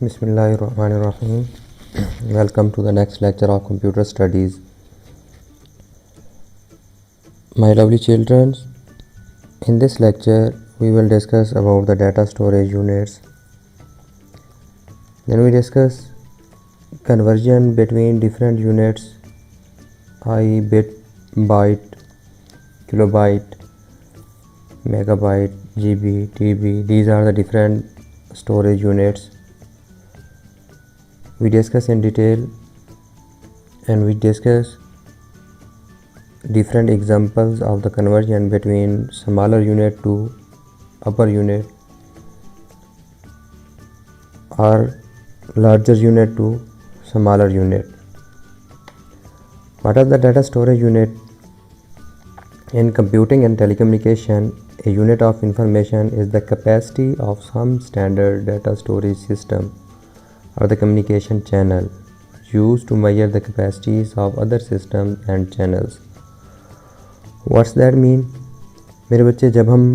Bismillahirrahmanirrahim. Welcome to the next lecture of computer studies. My lovely children, in this lecture we will discuss about the data storage units. Then we discuss conversion between different units, i.e. bit, byte, kilobyte, megabyte, GB, TB. These are the different storage units. We discuss in detail and we discuss different examples of the conversion between smaller unit to upper unit or larger unit to smaller unit. What are the data storage unit? In computing and telecommunication, a unit of information is the capacity of some standard data storage system or the communication channel used to measure the capacities of other systems and channels. What's that mean? मेरे बच्चे, जब हम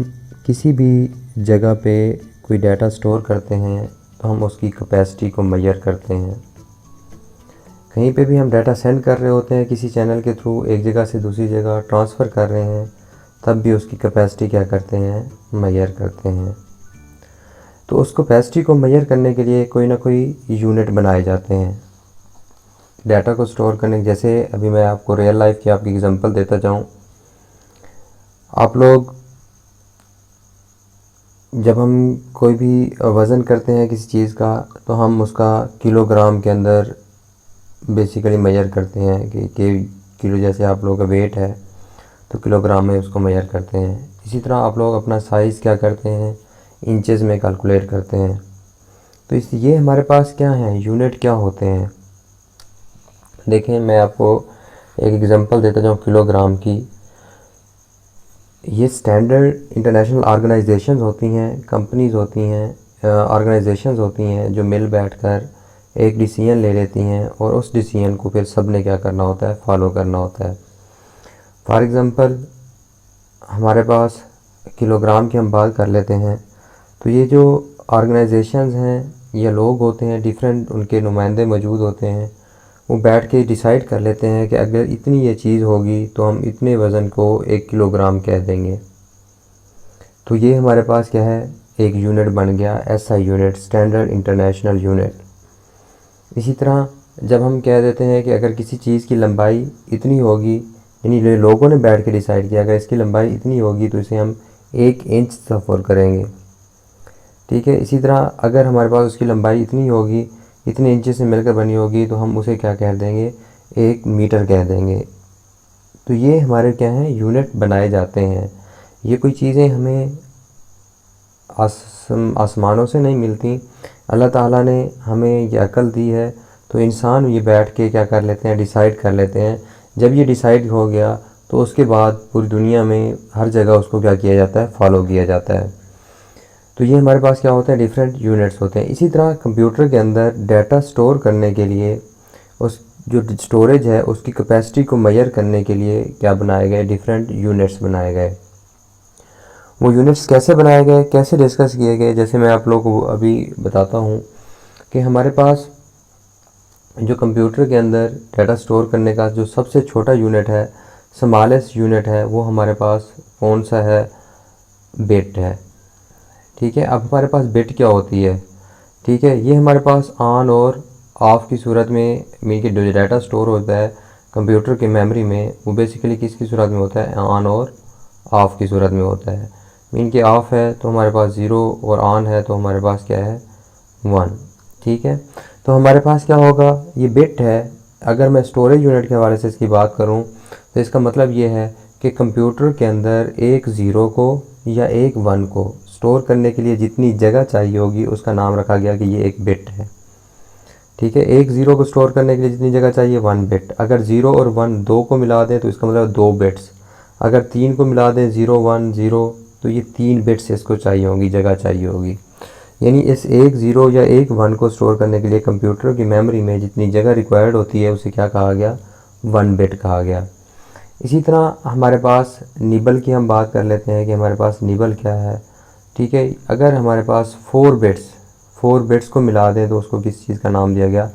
किसी भी जगह पे कोई data store करते हैं तो हम उसकी कैपेसिटी को मेजर करते हैं। कहीं पे भी हम डाटा सेंड कर रहे होते हैं किसी चैनल के थ्रू, एक जगह से दूसरी जगह ट्रांसफ़र कर रहे हैं, तब भी उसकी कैपेसिटी क्या करते हैं, मेजर करते हैं। तो उस कैपेसिटी को मेजर करने के लिए कोई ना कोई यूनिट बनाए जाते हैं डाटा को स्टोर करने। जैसे अभी मैं आपको रियल लाइफ की आपकी एग्जांपल देता जाऊं। आप लोग जब हम कोई भी वज़न करते हैं किसी चीज़ का तो हम उसका किलोग्राम के अंदर बेसिकली मेजर करते हैं कि किलो, जैसे आप लोगों का वेट है तो किलोग्राम में उसको मेजर करते हैं। इसी तरह आप लोग अपना साइज़ क्या करते हैं, इंचेस में कैलकुलेट करते हैं। तो ये हमारे पास क्या है, यूनिट क्या होते हैं। देखें, मैं आपको एक एग्जांपल देता जाऊँ किलोग्राम की। ये स्टैंडर्ड इंटरनेशनल ऑर्गेनाइजेशंस होती हैं, कंपनीज़ होती हैं, ऑर्गेनाइजेशंस होती हैं जो मिल बैठकर एक डिसीजन ले लेती हैं और उस डिसीजन को फिर सब ने क्या करना होता है, फॉलो करना होता है। फॉर एग्ज़ाम्पल हमारे पास किलोग्राम की हम बात कर लेते हैं तो ये जो ऑर्गेनाइजेशंस हैं या लोग होते हैं, डिफरेंट उनके नुमाइंदे मौजूद होते हैं, वो बैठ के डिसाइड कर लेते हैं कि अगर इतनी ये चीज़ होगी तो हम इतने वज़न को 1 किलोग्राम कह देंगे। तो ये हमारे पास क्या है, एक यूनिट बन गया, SI unit, standard international unit. इसी तरह जब हम कह देते हैं कि अगर किसी चीज़ की लंबाई इतनी होगी, यानी लोगों ने बैठ के डिसाइड किया अगर इसकी लंबाई इतनी होगी तो इसे हम 1 इंच सफ़र करेंगे, ठीक है। इसी तरह अगर हमारे पास उसकी लंबाई इतनी होगी, इतने इंचेस से मिलकर बनी होगी, तो हम उसे क्या कह देंगे, 1 मीटर कह देंगे। तो ये हमारे क्या हैं, यूनिट बनाए जाते हैं। ये कोई चीज़ें हमें आसमानों से नहीं मिलती, अल्लाह ताला ने हमें ये अकल दी है। तो इंसान ये बैठ के क्या कर लेते हैं, डिसाइड कर लेते हैं। जब ये डिसाइड हो गया तो उसके बाद पूरी दुनिया में हर जगह उसको क्या किया जाता है, फॉलो किया जाता है। तो ये हमारे पास क्या होते हैं, डिफरेंट यूनिट्स होते हैं। इसी तरह कंप्यूटर के अंदर डाटा स्टोर करने के लिए उस जो स्टोरेज है उसकी कैपेसिटी को मेजर करने के लिए क्या बनाए गए, डिफरेंट यूनिट्स बनाए गए। वो यूनिट्स कैसे बनाए गए, कैसे डिस्कस किए गए, जैसे मैं आप लोगों को अभी बताता हूँ कि हमारे पास जो कंप्यूटर के अंदर डाटा स्टोर करने का जो सबसे छोटा यूनिट है, स्मॉलेस्ट यूनिट है, वो हमारे पास कौन सा है, बिट है, ठीक है। अब हमारे पास बिट क्या होती है, ठीक है। ये हमारे पास ऑन और ऑफ़ की सूरत में मीन के जो डाटा स्टोर होता है कंप्यूटर की मेमोरी में, वो बेसिकली किसकी सूरत में होता है, ऑन और ऑफ़ की सूरत में होता है। मीन के ऑफ़ है तो हमारे पास 0 और ऑन है तो हमारे पास क्या है, 1, ठीक है। तो हमारे पास क्या होगा, ये बिट है। अगर मैं स्टोरेज यूनिट के हवाले से इसकी बात करूँ तो इसका मतलब ये है कि कंप्यूटर के अंदर एक 0 को या एक 1 को स्टोर करने के लिए जितनी जगह चाहिए होगी उसका नाम रखा गया कि ये एक बिट है, ठीक है। एक 0 को स्टोर करने के लिए जितनी जगह चाहिए 1 बिट। अगर 0 और 1 दो को मिला दें तो इसका मतलब 2 बिट्स। अगर 3 को मिला दें 0 1 0 तो ये 3 बिट्स इसको चाहिए होगी, जगह चाहिए होगी। यानी इस एक 0 या एक 1 को स्टोर करने के लिए कंप्यूटर की मेमोरी में जितनी जगह रिक्वायर्ड होती है उसे क्या कहा गया, 1 बिट कहा गया। इसी तरह हमारे पास निबल की हम बात कर लेते हैं कि हमारे पास निबल क्या है, ठीक है। अगर हमारे पास 4 4 बिट्स को मिला दें तो उसको किस चीज़ का नाम दिया गया,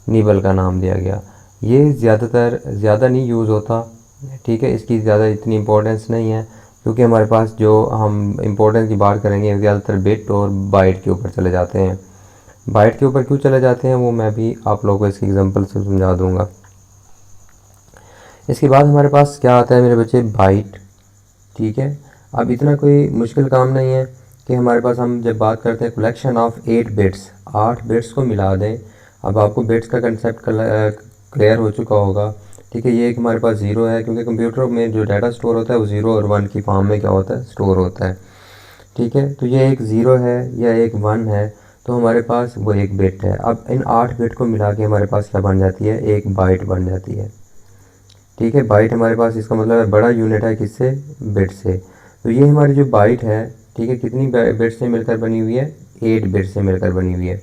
निबल का नाम दिया गया। ये ज़्यादा नहीं यूज़ होता, ठीक है, इसकी ज़्यादा इतनी इम्पोर्टेंस नहीं है, क्योंकि हमारे पास जो हम इम्पोर्टेंस की बात करेंगे ज़्यादातर बिट और बाइट के ऊपर चले जाते हैं। बाइट के ऊपर क्यों चले जाते हैं वो मैं भी आप लोगों को इसकी एग्जांपल से समझा दूंगा। इसके बाद हमारे पास क्या आता है मेरे बच्चे, बाइट, ठीक है। अब इतना कोई मुश्किल काम नहीं है कि हमारे पास, हम जब बात करते हैं कलेक्शन ऑफ 8 बिट्स, 8 बिट्स को मिला दें। अब आपको बिट्स का कंसेप्ट क्लियर हो चुका होगा, ठीक है। ये एक हमारे पास ज़ीरो है, क्योंकि कंप्यूटर में जो डाटा स्टोर होता है वो 0 और 1 की फॉर्म में क्या होता है, स्टोर होता है, ठीक है। तो ये एक 0 है या एक 1 है, तो हमारे पास वो एक बिट है। अब इन 8 बिट को मिला के हमारे पास क्या बन जाती है, एक बाइट बन जाती है, ठीक है। बाइट हमारे पास, इसका मतलब है बड़ा यूनिट है किससे, बिट से। तो ये हमारी जो बाइट है, ठीक है, कितनी बिट से मिलकर बनी हुई है, 8 बिट से मिलकर बनी हुई है।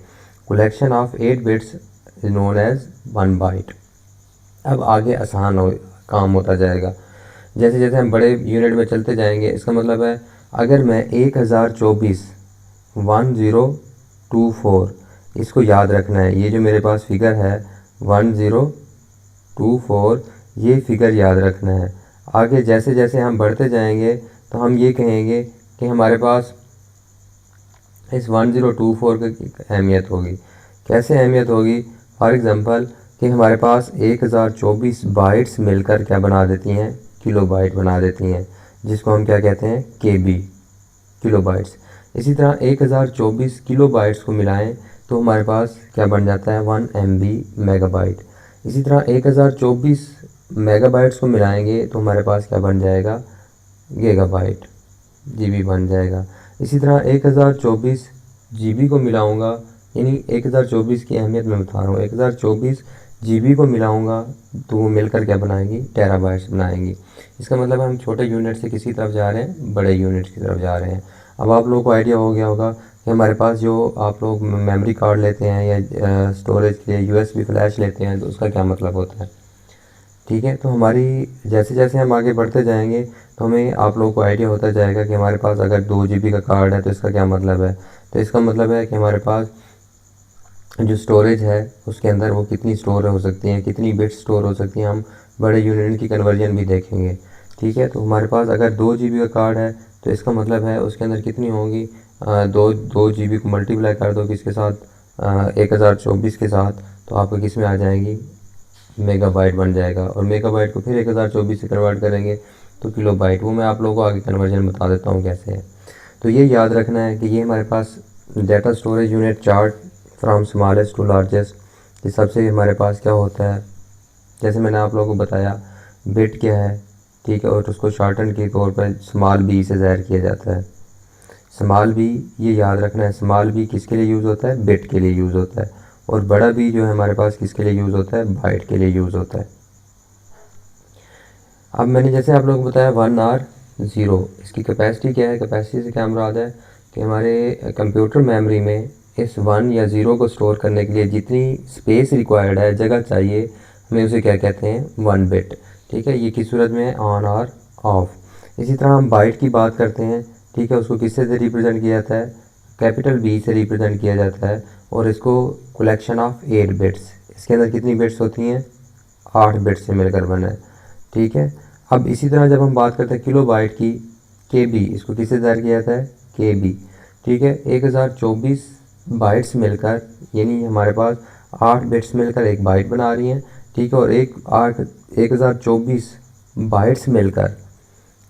Collection of 8 bits is known as 1 byte. अब आगे आसान काम होता जाएगा, जैसे जैसे हम बड़े यूनिट में चलते जाएंगे। इसका मतलब है अगर मैं 1024 इसको याद रखना है, ये जो मेरे पास फिगर है 1024, ये फिगर याद रखना है। आगे जैसे जैसे हम बढ़ते जाएंगे तो हम ये कहेंगे कि हमारे पास इस 1024 की अहमियत होगी। कैसे अहमियत होगी, फॉर एग्ज़ाम्पल कि हमारे पास 1024 बाइट्स मिलकर क्या बना देती हैं, किलो बाइट बना देती हैं, जिसको हम क्या कहते हैं, KB, किलो बाइट्स। इसी तरह 1024 किलो बाइट्स को मिलाएं तो हमारे पास क्या बन जाता है, 1 MB मेगाबाइट। इसी तरह 1024 मेगाबाइट्स को मिलाएंगे तो हमारे पास क्या बन जाएगा, गीगाबाइट, GB बन जाएगा। इसी तरह 1024 GB को मिलाऊंगा, यानी 1024 की अहमियत मैं बता रहा हूँ, 1024 GB को मिलाऊंगा तो वो मिलकर क्या बनाएंगी, टेराबाइट्स बनाएंगी। इसका मतलब हम छोटे यूनिट से किसी तरफ जा रहे हैं, बड़े यूनिट की तरफ जा रहे हैं। अब आप लोगों को आइडिया हो गया होगा कि हमारे पास जो आप लोग मेमोरी कार्ड लेते हैं या स्टोरेज के लिए USB फ्लैश लेते हैं तो उसका क्या मतलब होता है, ठीक है। तो हमारी जैसे जैसे हम आगे बढ़ते जाएंगे तो हमें आप लोगों को आइडिया होता जाएगा कि हमारे पास अगर 2 GB का कार्ड है तो इसका क्या मतलब है। तो इसका मतलब है कि हमारे पास जो स्टोरेज है उसके अंदर वो कितनी स्टोर हो सकती हैं, कितनी बिट्स स्टोर हो सकती हैं, हम बड़े यूनिट की कन्वर्जन भी देखेंगे, ठीक है। तो हमारे पास अगर 2 GB का कार्ड है तो इसका मतलब है उसके अंदर कितनी होंगी, 2 GB को मल्टीप्लाई कर दो किसके साथ, 1024 के साथ, तो आपको किस में आ जाएंगी, मेगाबाइट बन जाएगा। और मेगाबाइट को फिर 1024 से कन्वर्ट करेंगे तो किलोबाइट, वो मैं आप लोगों को आगे कन्वर्जन बता देता हूँ कैसे है। तो ये याद रखना है कि ये हमारे पास data storage unit chart from smallest to largest, ये सबसे हमारे पास क्या होता है, जैसे मैंने आप लोगों को बताया बिट क्या है, ठीक है, और उसको शॉर्टन के तौर पर स्मॉल बी से ज़ाहिर किया जाता है। स्मॉल बी, ये याद रखना है, स्मॉल बी किसके लिए यूज़ होता है, बिट के लिए यूज़ होता है। और बड़ा बी जो है हमारे पास किसके लिए यूज़ होता है, बाइट के लिए यूज़ होता है। अब मैंने जैसे आप लोगों को बताया 1 और 0, इसकी कैपेसिटी क्या है, कैपेसिटी से क्या मुराद है कि हमारे कंप्यूटर मेमोरी में इस 1 या 0 को स्टोर करने के लिए जितनी स्पेस रिक्वायर्ड है, जगह चाहिए, हमें उसे क्या कहते हैं, 1 बिट, ठीक है। ये किस सूरत में, ऑन और ऑफ। इसी तरह हम बाइट की बात करते हैं, ठीक है, उसको किससे से रिप्रेजेंट किया जाता है, कैपिटल B से रिप्रेजेंट किया जाता है। और इसको कलेक्शन ऑफ 8 बिट्स, इसके अंदर कितनी बिट्स होती हैं, 8 बिट्स से मिलकर बना है, ठीक है। अब इसी तरह जब हम बात करते हैं किलो बाइट की, KB, इसको किससे ज़ाहिर किया जाता है, KB, ठीक है। 1024 बाइट्स मिलकर, यानी हमारे पास 8 बिट्स मिलकर एक बाइट बना रही हैं, ठीक है। और 1024 बाइट्स मिलकर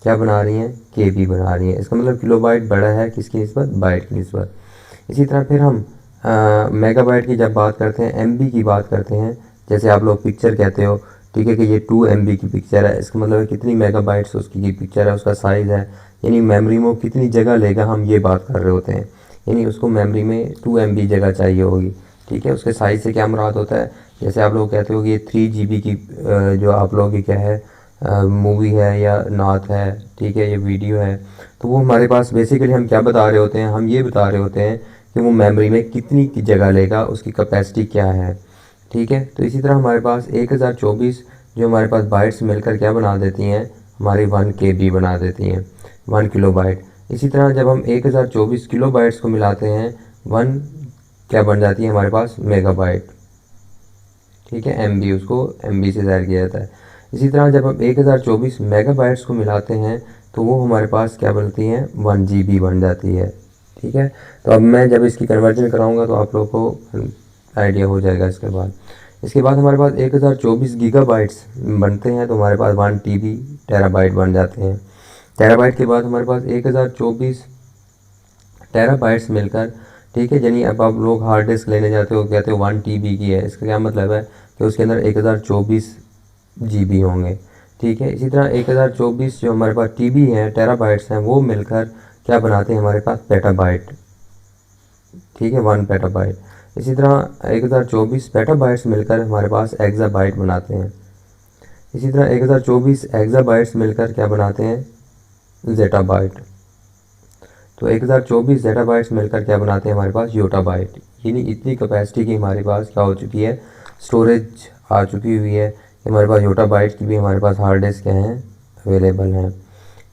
क्या बना रही हैं, KB बना रही हैं। इसका मतलब किलो बाइट बड़ा है किसकी निस्बत, बाइट की निस्बत। इसी तरह फिर हम मेगाबाइट की जब बात करते हैं, MB की बात करते हैं, जैसे आप लोग पिक्चर कहते हो, ठीक है, कि ये 2 MB की पिक्चर है, इसका मतलब है कितनी मेगाबाइट्स उसकी की पिक्चर है, उसका साइज़ है, यानी मेमोरी में कितनी जगह लेगा, हम ये बात कर रहे होते हैं। यानी उसको मेमोरी में 2 MB जगह चाहिए होगी, ठीक है। उसके साइज़ से क्या मुराद होता है, जैसे आप लोग कहते हो कि ये 3 GB की जो आप लोगों की क्या है, मूवी है या नात है, ठीक है, ये वीडियो है, तो वो हमारे पास बेसिकली हम क्या बता रहे होते हैं, हम ये बता रहे होते हैं कि वो मेमोरी में कितनी की जगह लेगा, उसकी कैपेसिटी क्या है, ठीक है। तो इसी तरह हमारे पास 1024 जो हमारे पास बाइट्स मिलकर क्या बना देती हैं, हमारी 1 KB बना देती हैं, 1 किलो बाइट। इसी तरह जब हम 1024 किलो बाइट्स को मिलाते हैं 1 क्या बन जाती है हमारे पास, मेगाबाइट। ठीक है, MB, उसको MB से ज़ाहिर किया जाता है। इसी तरह जब हम 1024 मेगाबाइट्स को मिलाते हैं तो वो हमारे पास क्या बनती हैं, 1 GB बन जाती है। ठीक है, तो अब मैं जब इसकी कन्वर्जन कराऊंगा तो आप लोगों को आइडिया हो जाएगा। इसके बाद हमारे पास 1024 गीगाबाइट्स बनते हैं तो हमारे पास 1 TB टेराबाइट बन जाते हैं। टेराबाइट के बाद हमारे पास 1024 टेराबाइट्स मिलकर, ठीक है, यानी अब आप लोग हार्ड डिस्क लेने जाते हो, कहते हो 1 TB की है, इसका क्या मतलब है कि उसके अंदर 1024 GB होंगे। ठीक है, इसी तरह 1024 जो हमारे पास TB हैं, टेराबाइट्स हैं, वो मिलकर क्या बनाते हैं हमारे पास, पेटाबाइट। ठीक है, 1 पेटाबाइट। इसी तरह 1024 पेटाबाइट्स मिलकर हमारे पास एक्साबाइट बनाते हैं। इसी तरह 1024 एक्साबाइट्स मिलकर क्या बनाते हैं, जेटाबाइट। तो 1024 जेटाबाइट्स मिलकर क्या बनाते हैं हमारे पास, योटाबाइट। यानी इतनी कैपेसिटी की हमारे पास क्या हो चुकी है, स्टोरेज आ चुकी हुई है कि हमारे पास योटाबाइट की भी हमारे पास हार्ड डिस्क क्या हैं, अवेलेबल हैं।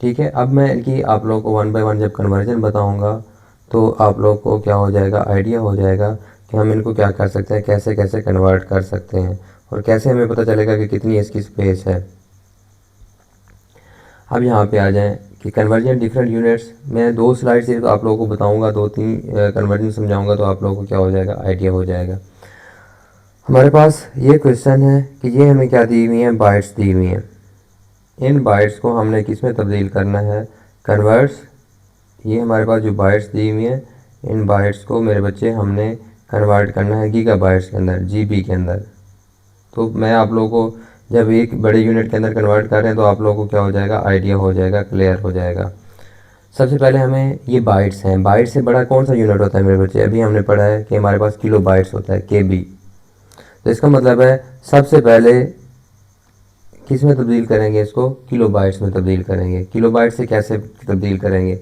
ठीक है, अब मैं इनकी आप लोगों को 1 बाय 1 जब कन्वर्जन बताऊंगा तो आप लोगों को क्या हो जाएगा, आइडिया हो जाएगा कि हम इनको क्या कर सकते हैं, कैसे कैसे कन्वर्ट कर सकते हैं और कैसे हमें पता चलेगा कि कितनी इसकी स्पेस है। अब यहाँ पे आ जाएं कि कन्वर्जन डिफरेंट यूनिट्स। मैं 2 स्लाइड से तो आप लोगों को बताऊंगा, 2-3 कन्वर्जन समझाऊंगा तो आप लोगों को क्या हो जाएगा, आइडिया हो जाएगा। हमारे पास ये क्वेश्चन है कि ये हमें क्या दी हुई हैं, बाइट्स दी हुई हैं। इन बाइट्स को हमने किस में तब्दील करना है, कन्वर्ट्स। ये हमारे पास जो बाइट्स दी हुई हैं, इन बाइट्स को मेरे बच्चे हमने कन्वर्ट करना है गीगाबाइट्स के अंदर, GB के अंदर। तो मैं आप लोगों को जब एक बड़े यूनिट के अंदर कन्वर्ट कर रहे हैं तो आप लोगों को क्या हो जाएगा, आइडिया हो जाएगा, क्लियर हो जाएगा। सबसे पहले हमें ये बाइट्स हैं, बाइट से बड़ा कौन सा यूनिट होता है मेरे बच्चे, अभी हमने पढ़ा है कि हमारे पास किलो बाइट्स होता है, KB। तो इसका मतलब है सबसे पहले किस में तब्दील करेंगे, इसको किलो बाइट्स में तब्दील करेंगे। किलो बाइट से कैसे तब्दील करेंगे,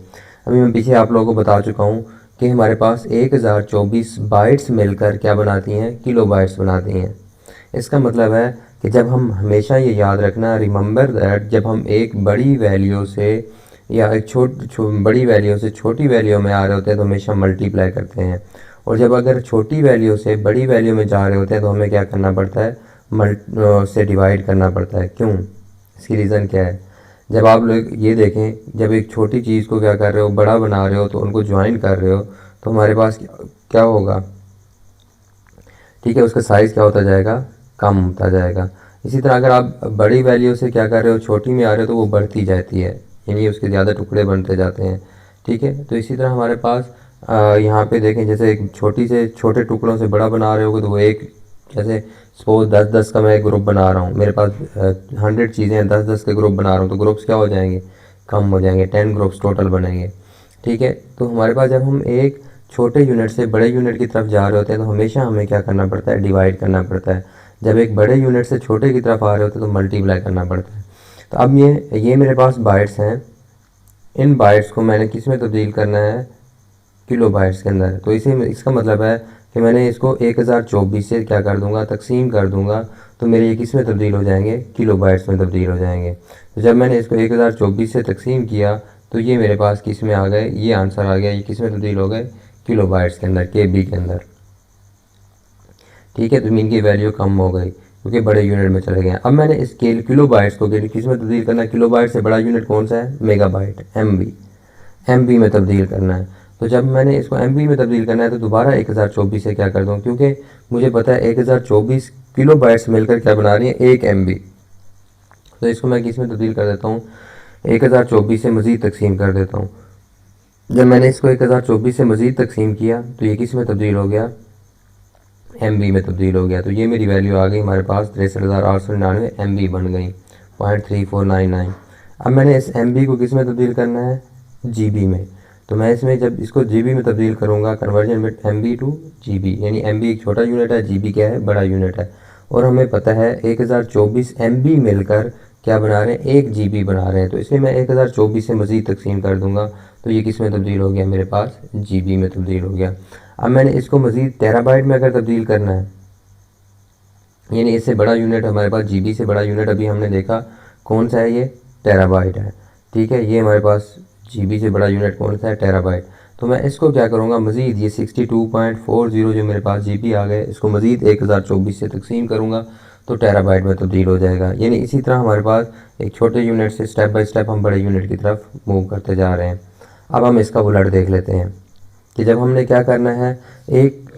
अभी मैं पीछे आप लोगों को बता चुका हूँ कि हमारे पास 1024 बाइट्स मिलकर क्या बनाती हैं, किलो बाइट्स बनाती हैं। इसका मतलब है कि जब हम हमेशा ये याद रखना, रिमेंबर दैट, जब हम एक बड़ी वैल्यू से या एक बड़ी वैल्यू से छोटी वैल्यू में आ रहे होते हैं तो हमेशा मल्टीप्लाई करते हैं, और जब अगर छोटी वैल्यू से बड़ी वैल्यू में जा रहे होते हैं तो हमें क्या करना पड़ता है, से डिवाइड करना पड़ता है। क्यों, इसकी रीज़न क्या है, जब आप लोग ये देखें, जब एक छोटी चीज़ को क्या कर रहे हो, बड़ा बना रहे हो, तो उनको ज्वाइन कर रहे हो तो हमारे पास क्या होगा, ठीक है, उसका साइज़ क्या होता जाएगा, कम होता जाएगा। इसी तरह अगर आप बड़ी वैल्यू से क्या कर रहे हो, छोटी में आ रहे हो तो वो बढ़ती जाती है, यानी उसके ज़्यादा टुकड़े बनते जाते हैं। ठीक है, तो इसी तरह हमारे पास यहाँ पे देखें, जैसे एक छोटी से छोटे टुकड़ों से बड़ा बना रहे होगे तो वो एक, जैसे सपोज 10-10 का मैं एक ग्रुप बना रहा हूँ, मेरे पास 100 चीज़ें हैं, 10-10 के ग्रुप बना रहा हूँ, तो ग्रुप्स क्या हो जाएंगे, कम हो जाएंगे, 10 ग्रुप्स टोटल बनेंगे। ठीक है, तो हमारे पास जब हम एक छोटे यूनिट से बड़े यूनिट की तरफ जा रहे होते हैं तो हमेशा हमें क्या करना पड़ता है, डिवाइड करना पड़ता है। जब एक बड़े यूनिट से छोटे की तरफ आ रहे होते हैं तो मल्टीप्लाई करना पड़ता है। तो अब ये मेरे पास बाइट्स हैं, इन बाइट्स को मैंने किस में तब्दील करना है, किलो बाइट्स के अंदर। तो इसका मतलब है कि मैंने इसको 1024 से क्या कर दूंगा, तकसीम कर दूंगा, तो मेरे ये किस में तब्दील हो जाएंगे, किलो बाइट्स में तब्दील हो जाएंगे। तो जब मैंने इसको 1024 से तकसीम किया तो ये मेरे पास किस में आ गए, ये आंसर आ गया, ये किस में तब्दील हो गए, किलो बाइट्स के अंदर, KB के अंदर। ठीक है, तो इनकी वैल्यू कम हो गई क्योंकि बड़े यूनिट में चले गए। अब मैंने इस किलो बाइट्स को किस में तब्दील करना है, किलो बाइट से बड़ा यूनिट कौन सा है, मेगाबाइट, MB में तब्दील करना है। तो जब मैंने इसको MB में तब्दील करना है तो दोबारा 1024 से क्या कर दूँ, क्योंकि मुझे पता है 1024 किलो बाइट्स मिलकर क्या बना रही है, 1 MB। तो इसको मैं किस में तब्दील कर देता हूँ, 1024 से मज़ीद तकसीम कर देता हूँ। जब मैंने इसको 1024 से मज़ीद तकसीम किया तो ये किस में तब्दील हो गया, MB में तब्दील हो गया। तो ये मेरी वैल्यू आ गई हमारे पास 63,899 MB बन गई, 0.3499। अब मैंने इस MB को किस में तब्दील करना है, GB में। तो मैं इसमें जब इसको GB में तब्दील करूँगा, कन्वर्जन में MB टू GB, यानी MB एक छोटा यूनिट है, GB क्या है, बड़ा यूनिट है। और हमें पता है 1024 MB मिलकर क्या बना रहे हैं, 1 GB बना रहे हैं। तो इसलिए मैं 1024 से मज़ीद तकसीम कर दूंगा तो ये किस में तब्दील हो गया, मेरे पास GB में तब्दील हो गया। अब मैंने इसको मज़ीद टेराबाइट में अगर तब्दील करना है, यानी इससे बड़ा यूनिट हमारे पास, GB से बड़ा यूनिट अभी हमने देखा कौन सा है, ये टेराबाइट है। ठीक है, ये हमारे पास GB से बड़ा यूनिट कौन सा है, टेराबाइट। तो मैं इसको क्या करूँगा, मज़ीद ये 62.40 जो मेरे पास GB आ गए, इसको मज़ीद 1024 से तकसीम करूँगा तो टेराबाइट में तब्दील हो जाएगा। यानी इसी तरह हमारे पास एक छोटे यूनिट से स्टेप बाय स्टेप हम बड़े यूनिट की तरफ मूव करते जा रहे हैं। अब हम इसका बुलेट देख लेते हैं कि जब हमने क्या करना है, एक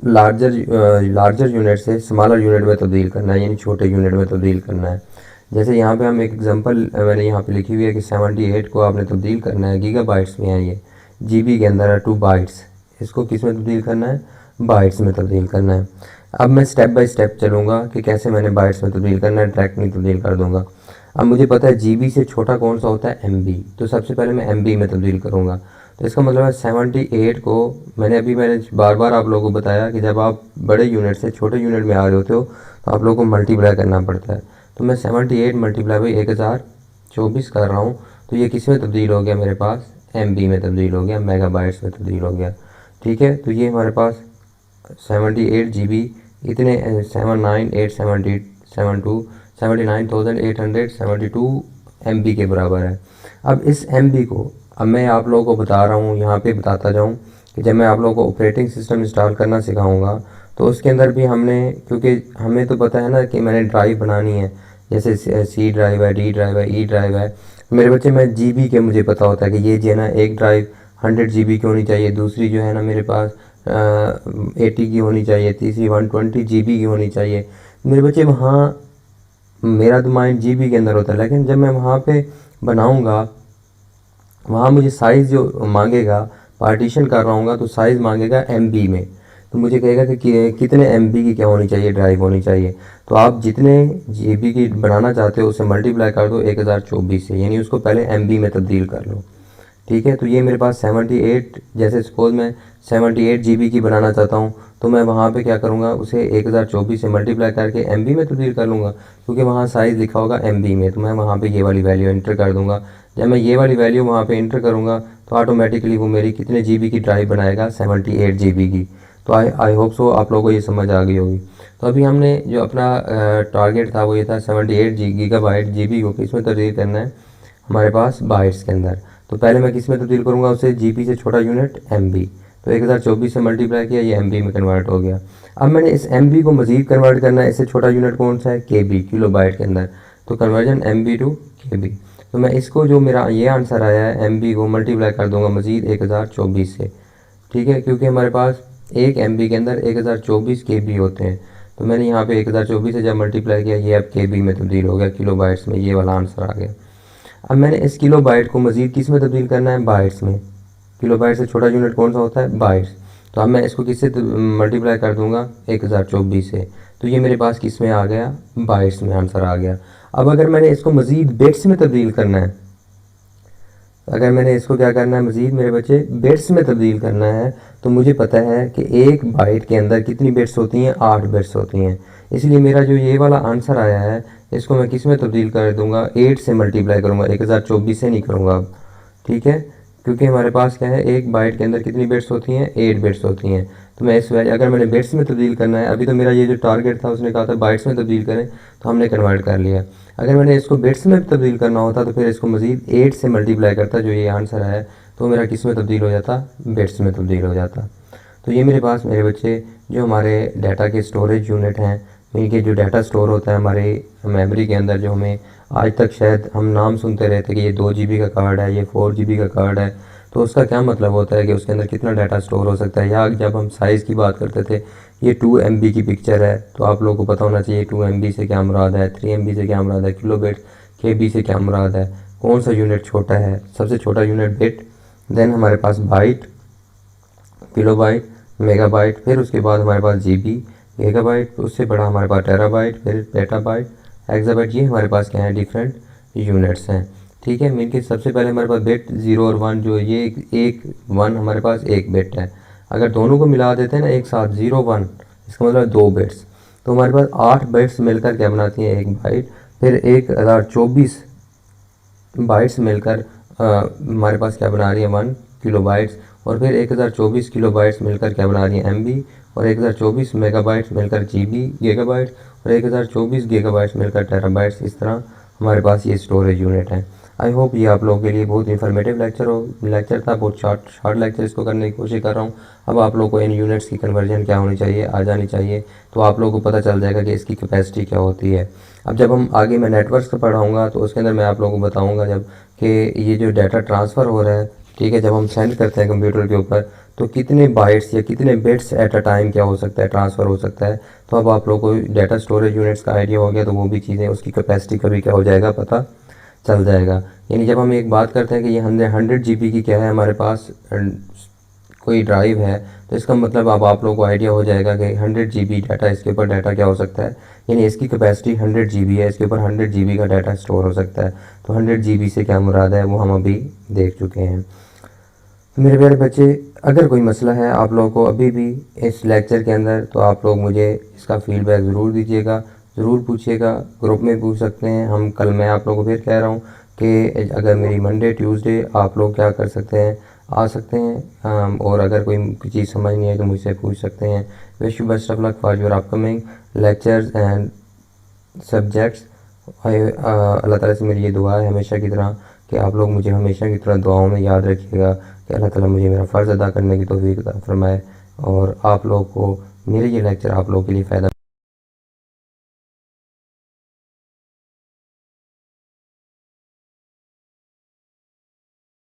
लार्जर यूनिट से स्मॉलर यूनिट में तब्दील करना है, यानी छोटे यूनिट में तब्दील करना है। जैसे यहाँ पे हम एक एग्जांपल मैंने यहाँ पे लिखी हुई है कि 78 को आपने तब्दील करना है, गीगाबाइट्स में है, ये GB के अंदर है 2 बाइट्स, इसको किस में तब्दील करना है, बाइट्स में तब्दील करना है। अब मैं स्टेप बाय स्टेप चलूँगा कि कैसे मैंने बाइट्स में तब्दील करना है, डायरेक्ट में तब्दील कर दूँगा। अब मुझे पता है GB से छोटा कौन सा होता है, MB, तो सबसे पहले मैं MB में तब्दील करूँगा। तो इसका मतलब है 78 को मैंने बार बार आप लोगों को बताया कि जब आप बड़े यूनिट से छोटे यूनिट में आ रहे होते हो तो आप लोगों को मल्टीप्लाई करना पड़ता है। तो मैं 78 मल्टीप्लाई बाई 1024 कर रहा हूँ, तो ये किस में तब्दील हो गया, मेरे पास MB में तब्दील हो गया, मेगाबाइट्स में तब्दील हो गया। ठीक है, तो ये हमारे पास 78 GB इतने 79,872 MB के बराबर है। अब इस MB को अब मैं आप लोगों को बता रहा हूँ, यहाँ पे बताता जाऊँ कि जब मैं आप लोगों को ऑपरेटिंग सिस्टम इंस्टॉल करना सिखाऊंगा तो उसके अंदर भी हमने, क्योंकि हमें तो पता है ना कि मैंने ड्राइव बनानी है, जैसे C ड्राइव है, D ड्राइव है, E ड्राइव है। मेरे बच्चे मैं GB के मुझे पता होता है कि ये जो है ना एक ड्राइव 100 GB की होनी चाहिए, दूसरी जो है ना मेरे पास 80 की होनी चाहिए, तीसरी 120 GB की होनी चाहिए। मेरे बच्चे वहाँ मेरा तो माइंड GB के अंदर होता है, लेकिन जब मैं वहाँ पे बनाऊँगा वहाँ मुझे साइज़ जो मांगेगा, पार्टीशन कर रहा हूँ तो साइज़ मांगेगा MB में, तो मुझे कहेगा कि कितने MB की क्या होनी चाहिए, ड्राइव होनी चाहिए। तो आप जितने GB की बनाना चाहते हो उसे मल्टीप्लाई कर दो 1024 से, यानी उसको पहले MB में तब्दील कर लो। ठीक है, तो ये मेरे पास 78, जैसे सपोज़ मैं 78 GB की बनाना चाहता हूँ तो मैं वहाँ पे क्या करूँगा, उसे 1024 से मल्टीप्लाई करके MB में तब्दील कर लूँगा, क्योंकि वहाँ साइज़ लिखा होगा MB में, तो मैं वहाँ पे ये वाली वैल्यू एंटर कर दूँगा। जब मैं ये वाली वैल्यू वहाँ पे एंटर करूँगा तो ऑटोमेटिकली वो मेरी कितने GB की ड्राइव बनाएगा, 78 GB की। तो आई होप सो आप लोगों को ये समझ आ गई होगी। तो अभी हमने जो अपना टारगेट था वो ये था 78 गीगाबाइट GB को किस में तब्दील करना है, हमारे पास बाइट्स के अंदर। तो पहले मैं किस में तब्दील करूँगा, उसे GB से छोटा यूनिट MB, तो 1024 से मल्टीप्लाई किया, ये MB में कन्वर्ट हो गया। अब मैंने इस MB को मज़ीद कन्वर्ट करना है, इससे छोटा यूनिट कौन सा है, KB, किलोबाइट के अंदर, तो कन्वर्जन MB टू KB। तो मैं इसको जो मेरा ये आंसर आया है MB को मल्टीप्लाई कर दूंगा मज़ीद 1024 से। ठीक है, क्योंकि हमारे पास एक MB के अंदर 1024 KB होते हैं, तो मैंने यहाँ पे 1024 से जब मल्टीप्लाई किया ये अब KB में तब्दील हो गया, किलोबाइट्स में, ये वाला आंसर आ गया। अब मैंने इस किलोबाइट को मज़ीद किस में तब्दील करना है, बाइट्स में। किलोबाइट से छोटा यूनिट कौन सा होता है, बाइट्स। तो अब मैं इसको किससे मल्टीप्लाई कर दूंगा, 1024 से, तो ये मेरे पास किस में आ गया, बाइट्स में आंसर आ गया। अब अगर मैंने इसको मज़ीद बिट्स में तब्दील करना है, अगर मैंने इसको क्या करना है, मज़ीद मेरे बच्चे बिट्स में तब्दील करना है, तो मुझे पता है कि एक बाइट के अंदर कितनी बिट्स होती हैं, 8 बिट्स होती हैं। इसलिए मेरा जो ये वाला आंसर आया है इसको मैं किस में तब्दील कर दूंगा, 8 से मल्टीप्लाई करूँगा, 1024 से नहीं करूँगा अब। ठीक है, क्योंकि हमारे पास क्या है, एक बाइट के अंदर कितनी बिट्स होती हैं, 8 बिट्स होती हैं। तो मैं इस वैल्यू, अगर मैंने बिट्स में तब्दील करना है, अभी तो मेरा ये जो टारगेट था उसने कहा था बाइट्स में तब्दील करें, तो हमने कन्वर्ट कर लिया। अगर मैंने इसको बिट्स में तब्दील करना होता तो फिर इसको मज़ीद 8 से मल्टीप्लाई करता, जो ये आंसर है, तो मेरा किस में तब्दील हो जाता, बिट्स में तब्दील हो जाता। तो ये मेरे पास मेरे बच्चे जो हमारे डाटा के स्टोरेज यूनिट हैं, इनके जो डाटा स्टोर होता है हमारे मेमोरी के अंदर, जो हमें आज तक शायद हम नाम सुनते रहते कि ये 2 GB का कार्ड है, ये 4 GB का कार्ड है, तो उसका क्या मतलब होता है कि उसके अंदर कितना डाटा स्टोर हो सकता है। या जब हम साइज़ की बात करते थे, ये 2 MB की पिक्चर है, तो आप लोगों को पता होना चाहिए 2 MB से क्या मुराद है, 3 MB से क्या मुराद है, किलोबिट KB से क्या मुराद है, कौन सा यूनिट छोटा है, सबसे छोटा यूनिट बिट, देन हमारे पास बाइट, किलोबाइट, मेगाबाइट, फिर उसके बाद हमारे पास GB, गीगाबाइट, उससे बड़ा हमारे पास टेराबाइट, फिर पेटाबाइट, एक्साबाइट। ये हमारे पास क्या है, डिफरेंट यूनिट्स हैं। ठीक है, मीन के सबसे पहले हमारे पास बिट 0 और 1, जो ये एक 1 हमारे पास एक बिट है। अगर दोनों को मिला देते हैं ना एक साथ 0 1, इसका मतलब 2 बिट्स, तो हमारे पास 8 बिट्स मिलकर क्या बनाती हैं, एक बाइट। फिर 1024 बाइट्स मिलकर हमारे पास क्या बना रही है, 1 किलोबाइट्स। और फिर 1024 किलोबाइट्स मिलकर क्या बना रही है, MB। और 1024 मेगाबाइट्स मिलकर GB गीगाबाइट्स, और 1024 गीगाबाइट्स मिलकर टेराबाइट्स। इस तरह हमारे पास ये स्टोरेज यूनिट है। आई होप ये आप लोगों के लिए बहुत इन्फॉर्मेटिव लेक्चर था। बहुत शॉर्ट लेक्चर इसको करने की कोशिश कर रहा हूँ। अब आप लोगों को इन यूनिट्स की कन्वर्जन क्या होनी चाहिए, आ जानी चाहिए, तो आप लोगों को पता चल जाएगा कि इसकी कैपेसिटी क्या होती है। अब जब हम आगे मैं नेटवर्क्स का पढ़ाऊँगा तो उसके अंदर मैं आप लोगों को बताऊँगा जब कि ये जो डाटा ट्रांसफ़र हो रहा है, ठीक है, जब हम सेंड करते हैं कंप्यूटर के ऊपर तो कितने बाइट्स या कितने बिट्स एट अ टाइम क्या हो सकता है, ट्रांसफ़र हो सकता है। तो अब आप लोगों को डाटा स्टोरेज यूनिट्स का आइडिया हो गया, तो वो भी चीज़ें उसकी कैपेसिटी का भी क्या हो जाएगा, पता चल जाएगा। यानी जब हम एक बात करते हैं कि ये 100 GB की क्या है हमारे पास कोई ड्राइव है, तो इसका मतलब अब आप लोगों को आइडिया हो जाएगा कि 100 GB डाटा, इसके ऊपर डाटा क्या हो सकता है। यानी इसकी कैपेसिटी 100 GB है, इसके ऊपर 100 GB का डाटा स्टोर हो सकता है। तो 100 GB से क्या मुराद है वो हम अभी देख चुके हैं। तो मेरे प्यारे बच्चे, अगर कोई मसला है आप लोगों को अभी भी इस लेक्चर के अंदर, तो आप लोग मुझे इसका फ़ीडबैक ज़रूर दीजिएगा, ज़रूर पूछिएगा। ग्रुप में पूछ सकते हैं। हम कल, मैं आप लोगों को फिर कह रहा हूँ कि अगर मेरी मंडे ट्यूसडे आप लोग क्या कर सकते हैं, आ सकते हैं, और अगर कोई चीज़ समझ नहीं है तो मुझसे पूछ सकते हैं। Wish you best of luck for your upcoming lectures and subjects. अल्लाह ताला से मेरी ये दुआ है हमेशा की तरह कि आप लोग मुझे हमेशा की तरह दुआओं में याद रखिएगा कि अल्लाह ताला मुझे मेरा फ़र्ज़ अदा करने की तौफ़ीक अता फ़रमाए, और आप लोग को मेरे ये लेक्चर आप लोगों के लिए फ़ायदा